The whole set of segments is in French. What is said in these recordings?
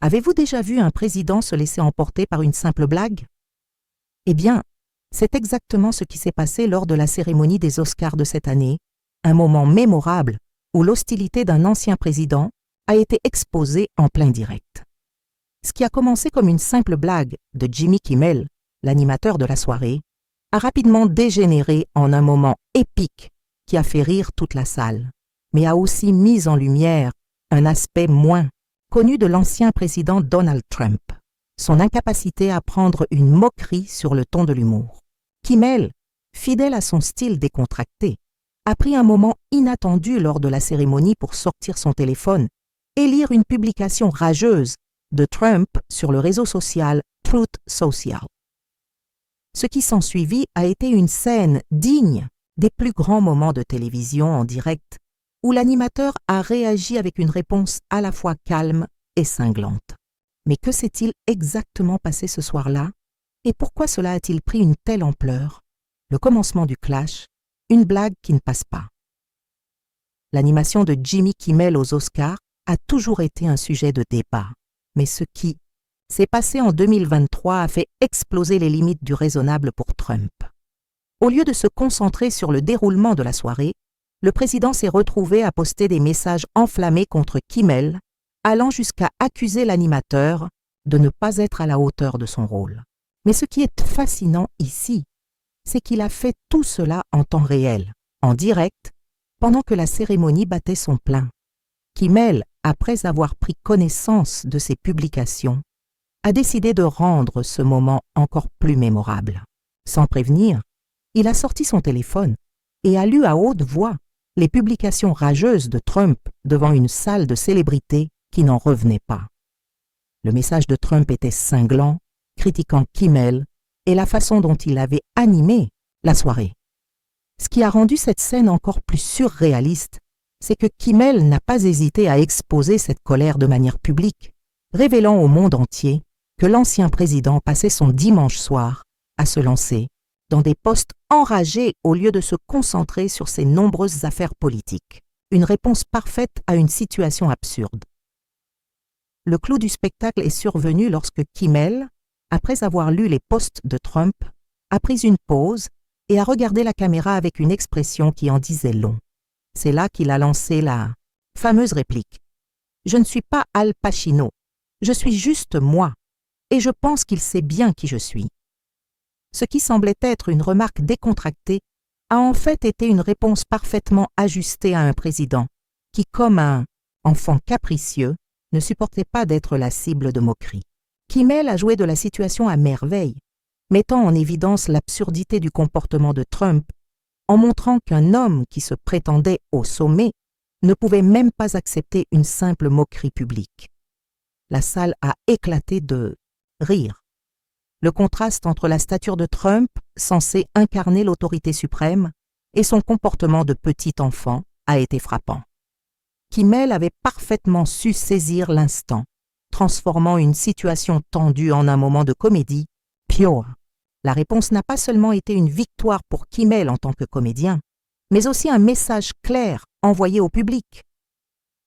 Avez-vous déjà vu un président se laisser emporter par une simple blague? Eh bien, c'est exactement ce qui s'est passé lors de la cérémonie des Oscars de cette année, un moment mémorable où l'hostilité d'un ancien président a été exposée en plein direct. Ce qui a commencé comme une simple blague de Jimmy Kimmel, l'animateur de la soirée, a rapidement dégénéré en un moment épique qui a fait rire toute la salle, mais a aussi mis en lumière un aspect moins connu de l'ancien président Donald Trump, son incapacité à prendre une moquerie sur le ton de l'humour. Kimmel, fidèle à son style décontracté, a pris un moment inattendu lors de la cérémonie pour sortir son téléphone et lire une publication rageuse de Trump sur le réseau social Truth Social. Ce qui s'ensuivit a été une scène digne des plus grands moments de télévision en direct où l'animateur a réagi avec une réponse à la fois calme et cinglante. Mais que s'est-il exactement passé ce soir-là et pourquoi cela a-t-il pris une telle ampleur? Le commencement du clash, une blague qui ne passe pas. L'animation de Jimmy Kimmel aux Oscars a toujours été un sujet de débat, mais ce qui s'est passé en 2023 a fait exploser les limites du raisonnable pour Trump. Au lieu de se concentrer sur le déroulement de la soirée, le président s'est retrouvé à poster des messages enflammés contre Kimmel, allant jusqu'à accuser l'animateur de ne pas être à la hauteur de son rôle. Mais ce qui est fascinant ici, c'est qu'il a fait tout cela en temps réel, en direct, pendant que la cérémonie battait son plein. Kimmel, après avoir pris connaissance de ces publications, a décidé de rendre ce moment encore plus mémorable. Sans prévenir, il a sorti son téléphone et a lu à haute voix les publications rageuses de Trump devant une salle de célébrités qui n'en revenait pas. Le message de Trump était cinglant, critiquant Kimmel et la façon dont il avait animé la soirée. Ce qui a rendu cette scène encore plus surréaliste, c'est que Kimmel n'a pas hésité à exposer cette colère de manière publique, révélant au monde entier que l'ancien président passait son dimanche soir à se lancer dans des posts enragés au lieu de se concentrer sur ses nombreuses affaires politiques. Une réponse parfaite à une situation absurde. Le clou du spectacle est survenu lorsque Kimmel, après avoir lu les posts de Trump, a pris une pause et a regardé la caméra avec une expression qui en disait long. C'est là qu'il a lancé la fameuse réplique. « Je ne suis pas Al Pacino, je suis juste moi, et je pense qu'il sait bien qui je suis. » Ce qui semblait être une remarque décontractée a en fait été une réponse parfaitement ajustée à un président qui, comme un enfant capricieux, ne supportait pas d'être la cible de moqueries. Kimmel a joué de la situation à merveille, mettant en évidence l'absurdité du comportement de Trump en montrant qu'un homme qui se prétendait au sommet ne pouvait même pas accepter une simple moquerie publique. La salle a éclaté de rire. Le contraste entre la stature de Trump, censé incarner l'autorité suprême, et son comportement de petit enfant a été frappant. Kimmel avait parfaitement su saisir l'instant, transformant une situation tendue en un moment de comédie pure. La réponse n'a pas seulement été une victoire pour Kimmel en tant que comédien, mais aussi un message clair envoyé au public.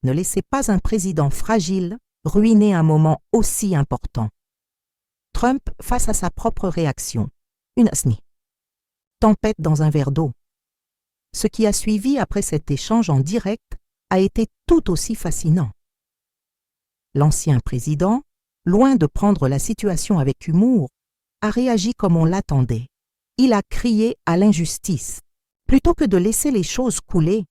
Ne laissez pas un président fragile ruiner un moment aussi important. Trump face à sa propre réaction, une tempête dans un verre d'eau. Ce qui a suivi après cet échange en direct a été tout aussi fascinant. L'ancien président, loin de prendre la situation avec humour, a réagi comme on l'attendait. Il a crié à l'injustice. Plutôt que de laisser les choses couler,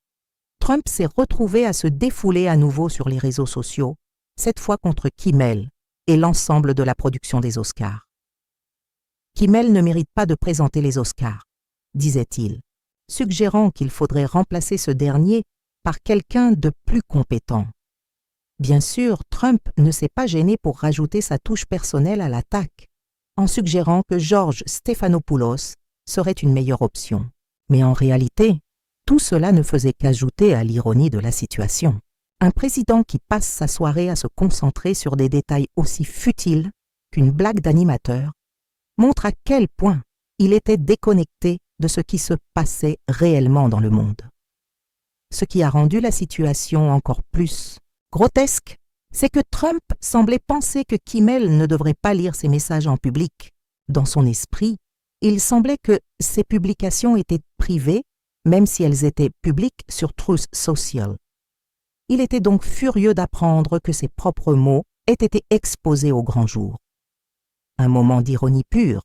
Trump s'est retrouvé à se défouler à nouveau sur les réseaux sociaux, cette fois contre Kimmel et l'ensemble de la production des Oscars. Kimmel ne mérite pas de présenter les Oscars, disait-il, suggérant qu'il faudrait remplacer ce dernier par quelqu'un de plus compétent. Bien sûr, Trump ne s'est pas gêné pour rajouter sa touche personnelle à l'attaque, en suggérant que George Stephanopoulos serait une meilleure option. Mais en réalité, tout cela ne faisait qu'ajouter à l'ironie de la situation. Un président qui passe sa soirée à se concentrer sur des détails aussi futiles qu'une blague d'animateur montre à quel point il était déconnecté de ce qui se passait réellement dans le monde. Ce qui a rendu la situation encore plus grotesque c'est que Trump semblait penser que Kimmel ne devrait pas lire ses messages en public. Dans son esprit, il semblait que ses publications étaient privées, même si elles étaient publiques sur Truth Social. Il était donc furieux d'apprendre que ses propres mots aient été exposés au grand jour. Un moment d'ironie pure,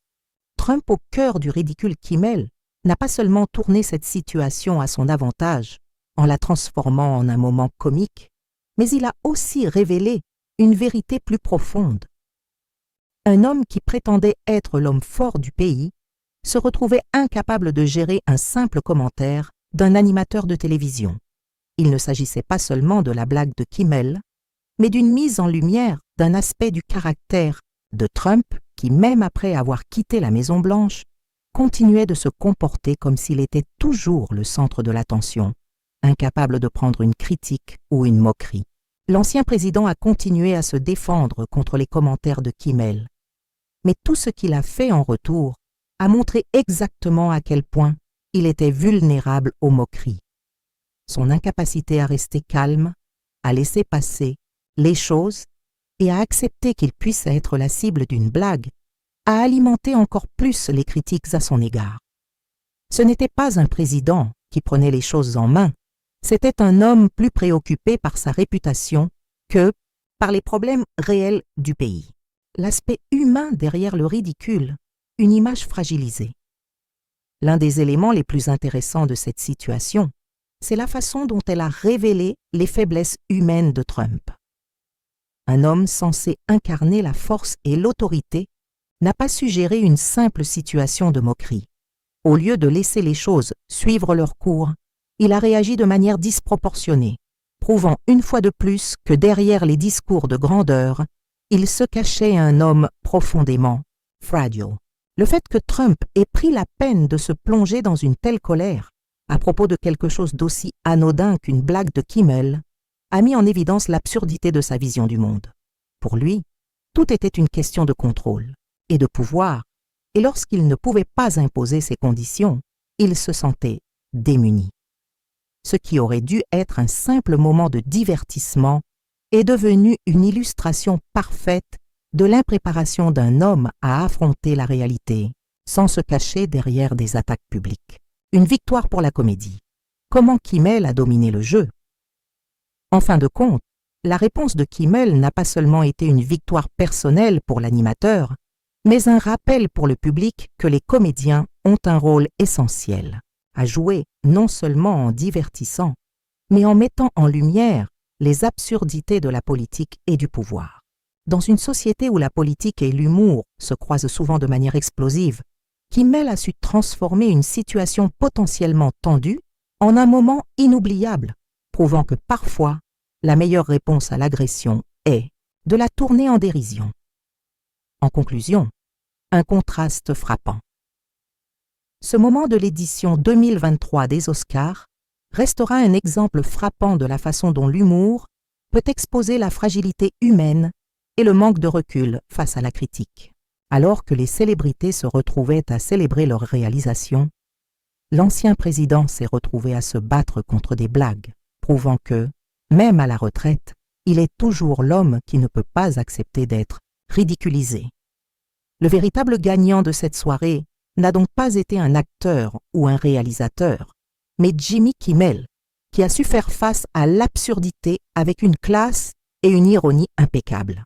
Trump, au cœur du ridicule Kimmel, n'a pas seulement tourné cette situation à son avantage en la transformant en un moment comique, mais il a aussi révélé une vérité plus profonde. Un homme qui prétendait être l'homme fort du pays se retrouvait incapable de gérer un simple commentaire d'un animateur de télévision. Il ne s'agissait pas seulement de la blague de Kimmel, mais d'une mise en lumière d'un aspect du caractère de Trump qui, même après avoir quitté la Maison-Blanche, continuait de se comporter comme s'il était toujours le centre de l'attention, incapable de prendre une critique ou une moquerie. L'ancien président a continué à se défendre contre les commentaires de Kimmel, mais tout ce qu'il a fait en retour a montré exactement à quel point il était vulnérable aux moqueries. Son incapacité à rester calme, à laisser passer les choses et à accepter qu'il puisse être la cible d'une blague, a alimenté encore plus les critiques à son égard. Ce n'était pas un président qui prenait les choses en main, c'était un homme plus préoccupé par sa réputation que par les problèmes réels du pays. L'aspect humain derrière le ridicule, une image fragilisée. L'un des éléments les plus intéressants de cette situation, c'est la façon dont elle a révélé les faiblesses humaines de Trump. Un homme censé incarner la force et l'autorité n'a pas su gérer une simple situation de moquerie. Au lieu de laisser les choses suivre leur cours, il a réagi de manière disproportionnée, prouvant une fois de plus que derrière les discours de grandeur, il se cachait un homme profondément fragile. Le fait que Trump ait pris la peine de se plonger dans une telle colère à propos de quelque chose d'aussi anodin qu'une blague de Kimmel a mis en évidence l'absurdité de sa vision du monde. Pour lui, tout était une question de contrôle et de pouvoir, et lorsqu'il ne pouvait pas imposer ses conditions, il se sentait démuni. Ce qui aurait dû être un simple moment de divertissement est devenu une illustration parfaite de l'impréparation d'un homme à affronter la réalité, sans se cacher derrière des attaques publiques. Une victoire pour la comédie. Comment Kimmel a dominé le jeu? En fin de compte, la réponse de Kimmel n'a pas seulement été une victoire personnelle pour l'animateur, mais un rappel pour le public que les comédiens ont un rôle essentiel à jouer non seulement en divertissant, mais en mettant en lumière les absurdités de la politique et du pouvoir. Dans une société où la politique et l'humour se croisent souvent de manière explosive, Kimmel a su transformer une situation potentiellement tendue en un moment inoubliable, prouvant que parfois, la meilleure réponse à l'agression est de la tourner en dérision. En conclusion, un contraste frappant. Ce moment de l'édition 2023 des Oscars restera un exemple frappant de la façon dont l'humour peut exposer la fragilité humaine et le manque de recul face à la critique. Alors que les célébrités se retrouvaient à célébrer leur réalisation, l'ancien président s'est retrouvé à se battre contre des blagues, prouvant que, même à la retraite, il est toujours l'homme qui ne peut pas accepter d'être ridiculisé. Le véritable gagnant de cette soirée n'a donc pas été un acteur ou un réalisateur, mais Jimmy Kimmel, qui a su faire face à l'absurdité avec une classe et une ironie impeccables.